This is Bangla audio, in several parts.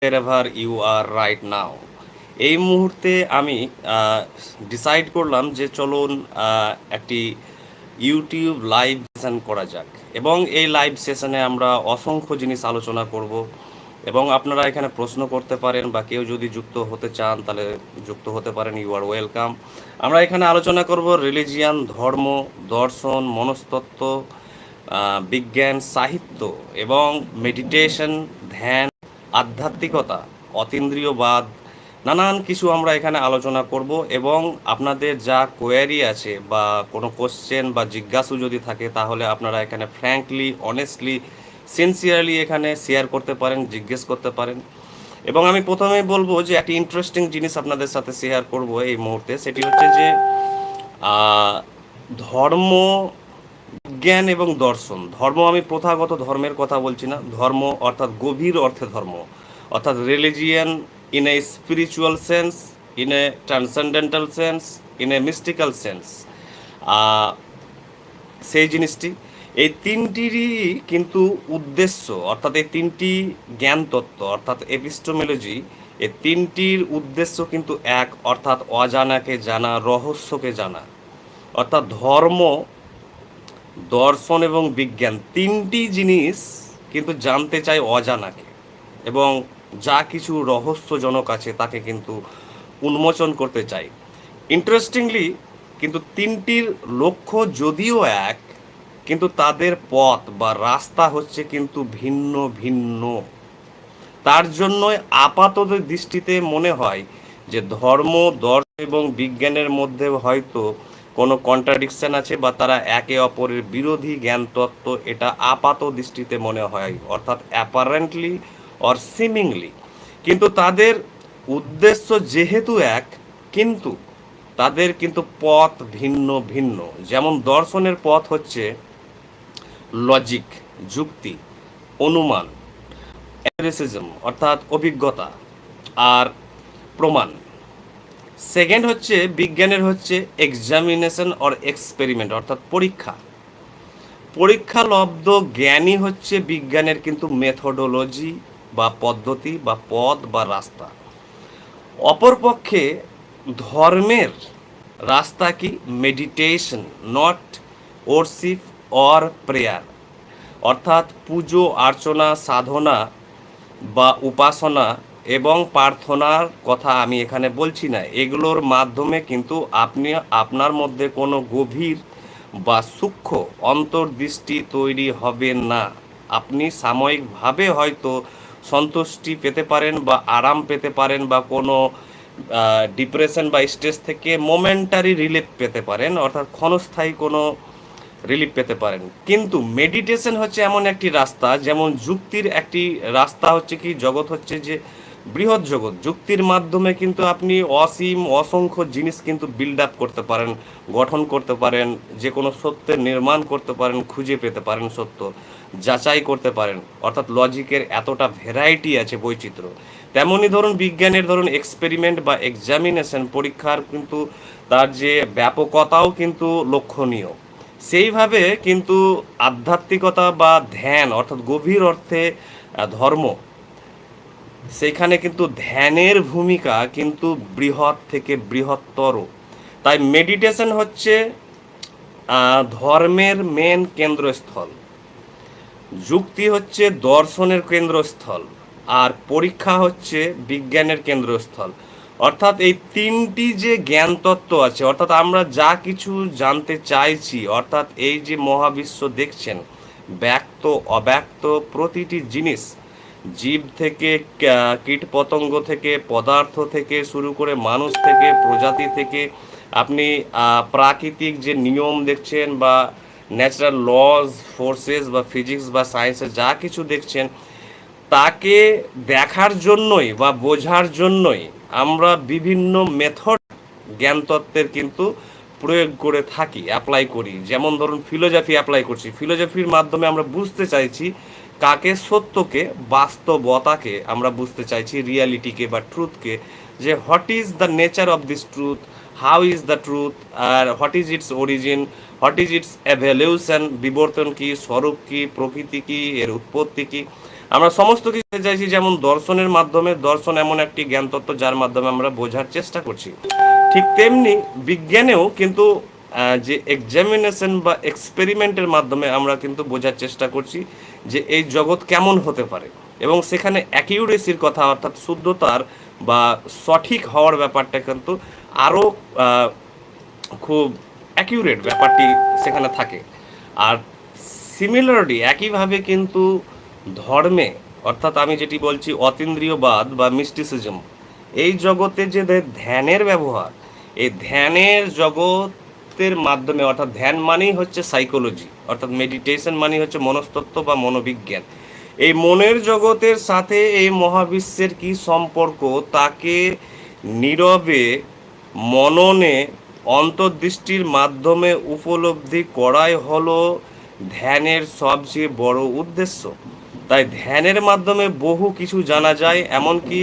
wherever you are right now. এই মুহূর্তে আমি ডিসাইড করলাম যে চলুন একটি ইউটিউব লাইভ সেশন করা যাক, এবং এই লাইভ সেশনে আমরা অসংখ্য জিনিস আলোচনা করব, এবং আপনারা এখানে প্রশ্ন করতে পারেন, বা কেউ যদি যুক্ত হতে চান তাহলে যুক্ত হতে পারেন। You are welcome. আমরা এখানে আলোচনা করব রিলিজিয়ান, ধর্ম, দর্শন, মনস্তত্ত্ব, বিজ্ঞান, সাহিত্য এবং মেডিটেশন, ধ্যান, আধ্যাত্মিকতা, অতীন্দ্রিয়বাদ, নানান কিছু আমরা এখানে আলোচনা করব। এবং আপনাদের যা কোয়ারি আছে বা কোনো কোশ্চেন বা জিজ্ঞাসা যদি থাকে, তাহলে আপনারা এখানে ফ্র্যাঙ্কলি, অনেস্টলি, সিনসিয়ারলি এখানে শেয়ার করতে পারেন, জিজ্ঞেস করতে পারেন। এবং আমি প্রথমেই বলবো যে একটি ইন্টারেস্টিং জিনিস আপনাদের সাথে শেয়ার করব এই মুহূর্তে, সেটি হচ্ছে যে ধর্ম, জ্ঞান এবং দর্শন। ধর্ম, আমি প্রথাগত ধর্মের কথা বলছি না, ধর্ম অর্থাৎ গভীর অর্থে ধর্ম, অর্থাৎ religion in a spiritual sense, in a transcendental sense, in a mystical sense, সেই জিনিসটি। এই তিনটিরই কিন্তু উদ্দেশ্য, অর্থাৎ এই তিনটি জ্ঞান তত্ত্ব অর্থাৎ এপিস্টোমোলজি, এই তিনটির উদ্দেশ্য কিন্তু এক, অর্থাৎ অজানাকে জানা, রহস্যকে জানা। অর্থাৎ ধর্ম, দর্শন এবং বিজ্ঞান তিনটি জিনিস কিন্তু জানতে চায় অজানাকে, এবং যা কিছু রহস্যজনক আছে তাকে কিন্তু উন্মোচন করতে চায়। ইন্টারেস্টিংলি কিন্তু তিনটির লক্ষ্য যদিও এক, কিন্তু তাদের পথ বা রাস্তা হচ্ছে কিন্তু ভিন্ন ভিন্ন। তার জন্যই আপাতত দৃষ্টিতে মনে হয় যে ধর্ম, দর্শন এবং বিজ্ঞানের মধ্যে হয়তো কোনো কন্ট্রাডিকশন আছে, বা তারা একে অপরের বিরোধী জ্ঞান তত্ত্ব, এটা আপাত দৃষ্টিতে মনে হয়, অর্থাৎ অ্যাপারেন্টলি অর সিমিংলি। কিন্তু তাদের উদ্দেশ্য যেহেতু এক, কিন্তু তাদের কিন্তু পথ ভিন্ন ভিন্ন। যেমন দর্শনের পথ হচ্ছে লজিক, যুক্তি, অনুমান, অ্যানালিসিজম অর্থাৎ অভিজ্ঞতা আর প্রমাণ। সেকেন্ড হচ্ছে বিজ্ঞানের হচ্ছে এক্সামিনেশন অর এক্সপেরিমেন্ট অর্থাৎ পরীক্ষা। পরীক্ষালব্ধ জ্ঞানই হচ্ছে বিজ্ঞানের কিন্তু মেথোডোলজি বা পদ্ধতি বা পথ বা রাস্তা। অপরপক্ষে ধর্মের রাস্তা কি? Meditation, not worship or prayer, অর্থাৎ পুজো, অর্চনা, সাধনা বা উপাসনা এবং প্রার্থনার কথা আমি এখানে বলছি না। এগুলোর মাধ্যমে কিন্তু আপনি আপনার মধ্যে কোনো গভীর বা সূক্ষ্ম অন্তর্দৃষ্টি তৈরি হবে না। আপনি সাময়িকভাবে হয়তো সন্তুষ্টি পেতে পারেন বা আরাম পেতে পারেন, বা কোনো ডিপ্রেশন বা স্ট্রেস থেকে মোমেন্টারি রিলিফ পেতে পারেন, অর্থাৎ ক্ষণস্থায়ী কোনো রিলিফ পেতে পারেন। কিন্তু মেডিটেশন হচ্ছে এমন একটি রাস্তা, যেমন যুক্তির একটি রাস্তা হচ্ছে কি, জগৎ হচ্ছে যে বৃহৎ জগৎ, যুক্তির মাধ্যমে কিন্তু আপনি অসীম অসংখ্য জিনিস কিন্তু বিল্ড আপ করতে পারেন, গঠন করতে পারেন, যে কোনো সত্যের নির্মাণ করতে পারেন, খুঁজে পেতে পারেন সত্য, যাচাই করতে পারেন। অর্থাৎ লজিকের এতটা ভ্যারাইটি আছে, বৈচিত্র্য। তেমনই ধরুন বিজ্ঞানের ধরুন এক্সপেরিমেন্ট বা এক্সামিনেশন, পরীক্ষার কিন্তু তার যে ব্যাপকতাও কিন্তু লক্ষণীয়। সেইভাবে কিন্তু আধ্যাত্মিকতা বা ধ্যান অর্থাৎ গভীর অর্থে ধর্ম, সেখানে কিন্তু ধ্যানের ভূমিকা কিন্তু বৃহৎ থেকে বৃহত্তর। তাই মেডিটেশন হচ্ছে ধর্মের মেন কেন্দ্রস্থল, যুক্তি হচ্ছে দর্শনের কেন্দ্রস্থল, আর পরীক্ষা হচ্ছে বিজ্ঞানের কেন্দ্রস্থল। অর্থাৎ এই তিনটি যে জ্ঞান তত্ত্ব আছে, অর্থাৎ আমরা যা কিছু জানতে চাইছি, অর্থাৎ এই যে মহাবিশ্ব দেখছেন, ব্যক্ত অব্যক্ত প্রতিটি জিনিস, জীব থেকে কীট পতঙ্গ থেকে, পদার্থ থেকে শুরু করে মানুষ থেকে, প্রজাতি থেকে, আপনি প্রাকৃতিক যে নিয়ম দেখছেন, বা ন্যাচারাল লজ, ফোর্সেস বা ফিজিক্স বা সায়েন্সে যা কিছু দেখছেন, তাকে দেখার জন্যই বা বোঝার জন্যই আমরা বিভিন্ন মেথড জ্ঞানতত্ত্বের কিন্তু প্রয়োগ করে থাকি, অ্যাপ্লাই করি। যেমন ধরুন ফিলোজফি অ্যাপ্লাই করছি, ফিলোজফির মাধ্যমে আমরা বুঝতে চাইছি কাকে, সত্যকে, বাস্তবতাকে আমরা বুঝতে চাইছি, রিয়ালিটিকে বা ট্রুথকে, যে what is the nature of this truth, how is the truth, আর what is its origin, what is its evolution, বিবর্তন কি, স্বরূপ কি, প্রকৃতি কি, এর উৎপত্তি কি। আমরা সমস্ত কিছু চাইছি, যেমন দর্শনের মাধ্যমে, দর্শন এমন একটি জ্ঞান তত্ত্ব যার মাধ্যমে আমরা বোঝার চেষ্টা করছি, ঠিক তেমনি বিজ্ঞানেও কিন্তু যে এক্সামিনেশন বা এক্সপেরিমেন্টের মাধ্যমে আমরা কিন্তু বোঝার চেষ্টা করছি যে এই জগৎ কেমন হতে পারে, এবং সেখানে অ্যাকিউরেসির কথা অর্থাৎ শুদ্ধতার বা সঠিক হওয়ার ব্যাপারটা কিন্তু আরও খুব অ্যাকিউরেট ব্যাপারটি সেখানে থাকে। আর সিমিলারলি একইভাবে কিন্তু ধর্মে, অর্থাৎ আমি যেটি বলছি অতীন্দ্রিয়বাদ বা মিস্টিসিজম, এই জগতে যে ধ্যানের ব্যবহার, এই ধ্যানের জগতের মাধ্যমে, অর্থাৎ ধ্যান মানেই হচ্ছে সাইকোলজি, অর্থাৎ মেডিটেশন মানেই হচ্ছে মনস্তত্ত্ব বা মনোবিজ্ঞান। এই মনের জগতের সাথে এই মহাবিশ্বের কি সম্পর্ক, তাকে নীরবে মননে অন্তর্দৃষ্টির মাধ্যমে উপলব্ধি করাই হলো ধ্যানের সবচেয়ে বড় উদ্দেশ্য। তাই ধ্যানের মাধ্যমে বহু কিছু জানা যায়, এমনকি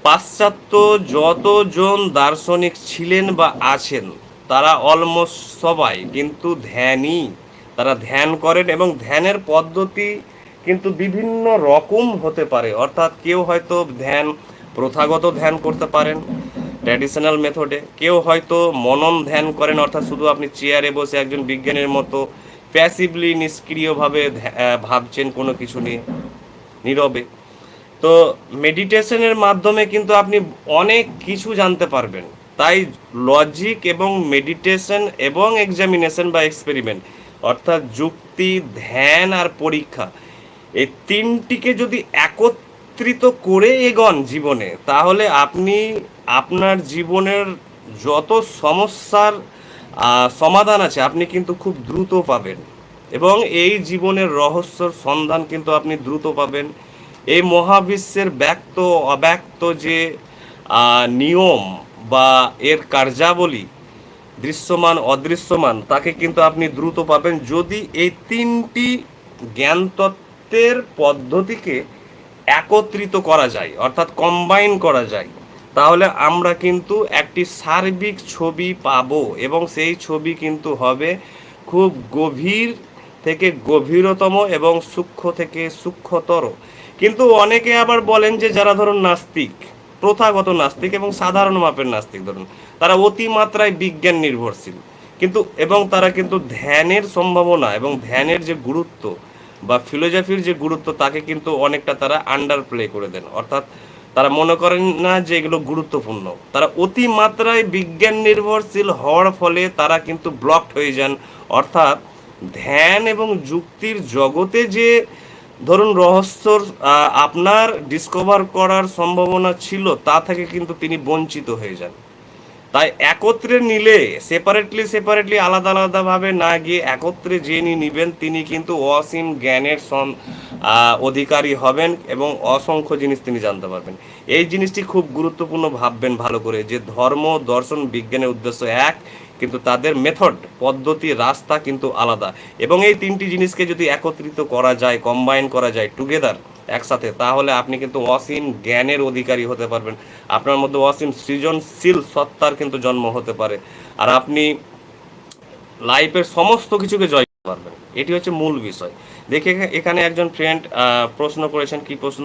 পাশ্চাত্য যতজন দার্শনিক ছিলেন বা আছেন তারা অলমোস্ট সবাই কিন্তু ধ্যানই, তারা ধ্যান করেন, এবং ধ্যানের পদ্ধতি কিন্তু বিভিন্ন রকম হতে পারে। অর্থাৎ কেউ হয়তো ধ্যান প্রথাগত ধ্যান করতে পারেন ট্র্যাডিশনাল মেথডে, কেউ হয়তো মনন ধ্যান করেন, অর্থাৎ শুধু আপনি চেয়ারে বসে একজন বিজ্ঞানীর মতো প্যাসিভলি নিষ্ক্রিয়ভাবে ভাবছেন কোনো কিছু নিয়ে নীরবে। তো মেডিটেশনের মাধ্যমে কিন্তু আপনি অনেক কিছু জানতে পারবেন। তাই লজিক এবং মেডিটেশন এবং এক্সামিনেশন বা এক্সপেরিমেন্ট, অর্থাৎ যুক্তি, ধ্যান আর পরীক্ষা, এই তিনটিকে যদি একত্রিত করে এগোন জীবনে, তাহলে আপনি আপনার জীবনের যত সমস্যার সমাধান আছে আপনি কিন্তু খুব দ্রুত পাবেন, এবং এই জীবনের রহস্যর সন্ধান কিন্তু আপনি দ্রুত পাবেন। এই মহাবিশ্বের ব্যক্ত অব্যক্ত যে নিয়ম বা এর কার্যাবলী, দৃশ্যমান অদৃশ্যমান, তাকে কিন্তু আপনি দ্রুত পাবেন যদি এই তিনটি জ্ঞানতত্ত্বের পদ্ধতিকে একত্রিত করা যায়, অর্থাৎ কম্বাইন করা যায়। তাহলে আমরা কিন্তু একটি সার্বিক ছবি পাবো, এবং সেই ছবি কিন্তু হবে খুব গভীর থেকে গভীরতম এবং সূক্ষ্ম থেকে সূক্ষ্মতর। কিন্তু অনেকে আবার বলেন যে যারা ধরুন নাস্তিক, প্রথাগত নাস্তিক এবং সাধারণ মাপের নাস্তিক ধরুন, তারা অতিমাত্রায় বিজ্ঞান নির্ভরশীল, কিন্তু এবং তারা কিন্তু ধ্যানের সম্ভাবনা এবং ধ্যানের যে গুরুত্ব বা ফিলোসফির যে গুরুত্ব তাকে কিন্তু অনেকটা তারা আন্ডার প্লে করে দেন। অর্থাৎ তারা মনে করেন না যে এগুলো গুরুত্বপূর্ণ, তারা অতিমাত্রায় বিজ্ঞান নির্ভরশীল হওয়ার ফলে তারা কিন্তু ব্লকড হয়ে যান। অর্থাৎ ধ্যান এবং যুক্তির জগতে যে ধরুন রহস্যর আপনার ডিসকভার করার সম্ভাবনা ছিল, তা থেকে কিন্তু তিনি বঞ্চিত হয়ে যান। তাই একত্রে নিলে, সেপারেটলি আলাদা আলাদাভাবে না গিয়ে একত্রে যিনি নিবেন তিনি কিন্তু অসীম জ্ঞানের অধিকারী হবেন, এবং অসংখ্য জিনিস তিনি জানতে পারবেন। এই জিনিসটি খুব গুরুত্বপূর্ণ ভাববেন ভালো করে, যে ধর্ম, দর্শন, বিজ্ঞানের উদ্দেশ্য এক, কিন্তু তাদের মেথড, পদ্ধতি, রাস্তা কিন্তু আলাদা। এবং এই তিনটি জিনিসকে যদি একত্রিত করা যায়, কম্বাইন করা যায় টুগেদার, একসাথে, তাহলে আপনি কিন্তু অসীম জ্ঞানের অধিকারী হতে পারবেন। আপনার মধ্যে অসীম সৃজনশীল সত্তার কিন্তু জন্ম হতে পারে, আর আপনি লাইফের সমস্ত কিছুকে জয় করতে পারবেন। এটি হচ্ছে মূল বিষয়। দেখে এখানে একজন ফ্রেন্ড প্রশ্ন করেছেন, কি প্রশ্ন?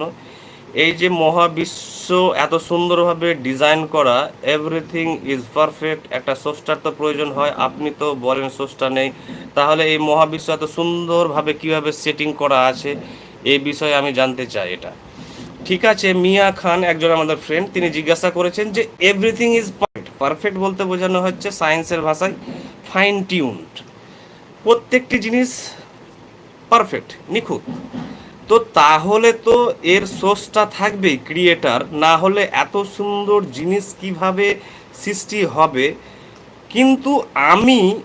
এই যে মহাবিশ্ব এত সুন্দরভাবে ডিজাইন করা, এভরিথিং ইজ পারফেক্ট, একটা স্রষ্টার তো প্রয়োজন হয়, আপনি তো বলেন স্রষ্টা নেই, তাহলে এই মহাবিশ্ব এত সুন্দরভাবে কিভাবে সেটিং করা আছে, এই বিষয়ে আমি জানতে চাই এটা। ঠিক আছে, মিয়া খান একজন আমাদের ফ্রেন্ড, তিনি জিজ্ঞাসা করেছেন যে এভরিথিং ইজ পারফেক্ট, পারফেক্ট বলতে বোঝানো হচ্ছে সায়েন্সের ভাষায় ফাইন টিউনড, প্রত্যেকটি জিনিস পারফেক্ট, নিখুঁত। তো তাহলে তো এর সোর্সটা থাকবেই, ক্রিয়েটার, না হলে এত সুন্দর জিনিস কিভাবে সৃষ্টি হবে? কিন্তু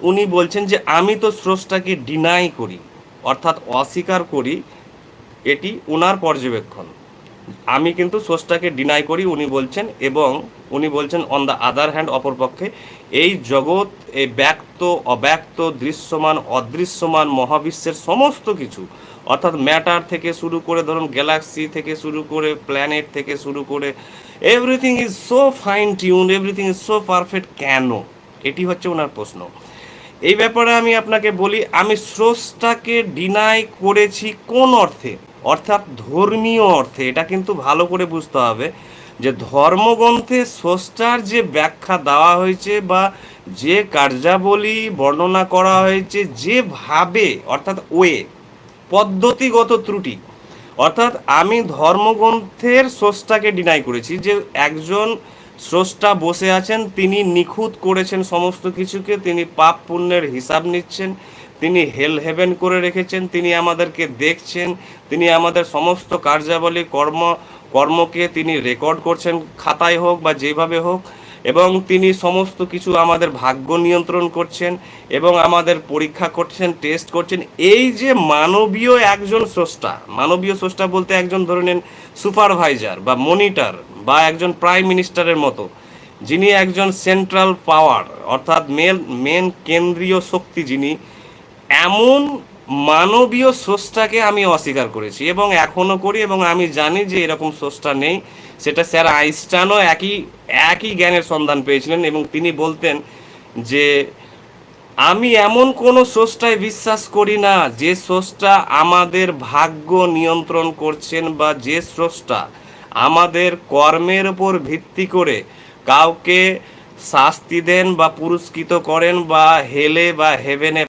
উনি বলছেন যে আমি তো স্রষ্টাকে ডিনাই করি, অর্থাৎ অস্বীকার করি, এটি ওনার পর্যবেক্ষণ। আমি কিন্তু স্রষ্টাকে ডিনাই করি উনি বলছেন, এবং উনি বলছেন অন দ্য আদার হ্যান্ড, অপরপক্ষে এই জগৎ, এই ব্যক্ত অব্যক্ত, দৃশ্যমান অদৃশ্যমান মহাবিশ্বের সমস্ত কিছু, অর্থাৎ ম্যাটার থেকে শুরু করে ধরুন গ্যালাক্সি থেকে শুরু করে প্ল্যানেট থেকে শুরু করে everything is so fine tune, everything is so perfect, কেন? এটি হচ্ছে ওনার প্রশ্ন। এই ব্যাপারে আমি আপনাকে বলি, আমি স্রষ্টাকে ডিনাই করেছি কোন অর্থে? অর্থাৎ ধর্মীয় অর্থে। এটা কিন্তু ভালো করে বুঝতে হবে যে ধর্মগ্রন্থে স্রষ্টার যে ব্যাখ্যা দেওয়া হয়েছে বা যে কার্যাবলী বর্ণনা করা হয়েছে, যেভাবে অর্থাৎ পদ্ধতিগত ত্রুটি, অর্থাৎ আমি ধর্মগ্রন্থের স্রষ্টাকে ডিনাই করেছি যে একজন স্রষ্টা বসে আছেন, তিনি নিখুঁত করেছেন সমস্ত কিছুকে, তিনি পাপ পুণ্যের হিসাব নিচ্ছেন, তিনি হেল হেভেন করে রেখেছেন, তিনি আমাদেরকে দেখছেন, তিনি আমাদের সমস্ত কার্যাবলী কর্মকে তিনি রেকর্ড করছেন, খাতায় হোক বা যেভাবে হোক, এবং তিনি সমস্ত কিছু আমাদের ভাগ্য নিয়ন্ত্রণ করছেন এবং আমাদের পরীক্ষা করছেন, টেস্ট করছেন। এই যে মানবীয় একজন স্রষ্টা, মানবীয় স্রষ্টা বলতে একজন ধরে নেন সুপারভাইজার বা মনিটর বা একজন প্রাইম মিনিস্টারের মতো, যিনি একজন সেন্ট্রাল পাওয়ার অর্থাৎ মেন কেন্দ্রীয় শক্তি, যিনি, এমন মানবীয় স্রষ্টাকে আমি অস্বীকার করেছি এবং এখনও করি, এবং আমি জানি যে এরকম স্রষ্টা নেই। সেটা স্যার আইনস্টাইনও একই জ্ঞানের সন্ধান পেয়েছিলেন এবং তিনি বলতেন যে আমি এমন কোনো স্রষ্টায় বিশ্বাস করি না যে স্রষ্টা আমাদের ভাগ্য নিয়ন্ত্রণ করছেন বা যে স্রষ্টা আমাদের কর্মের উপর ভিত্তি করে কাউকে শাস্তি দেন বা পুরস্কৃত করেন বা হেলে বা হেভেনে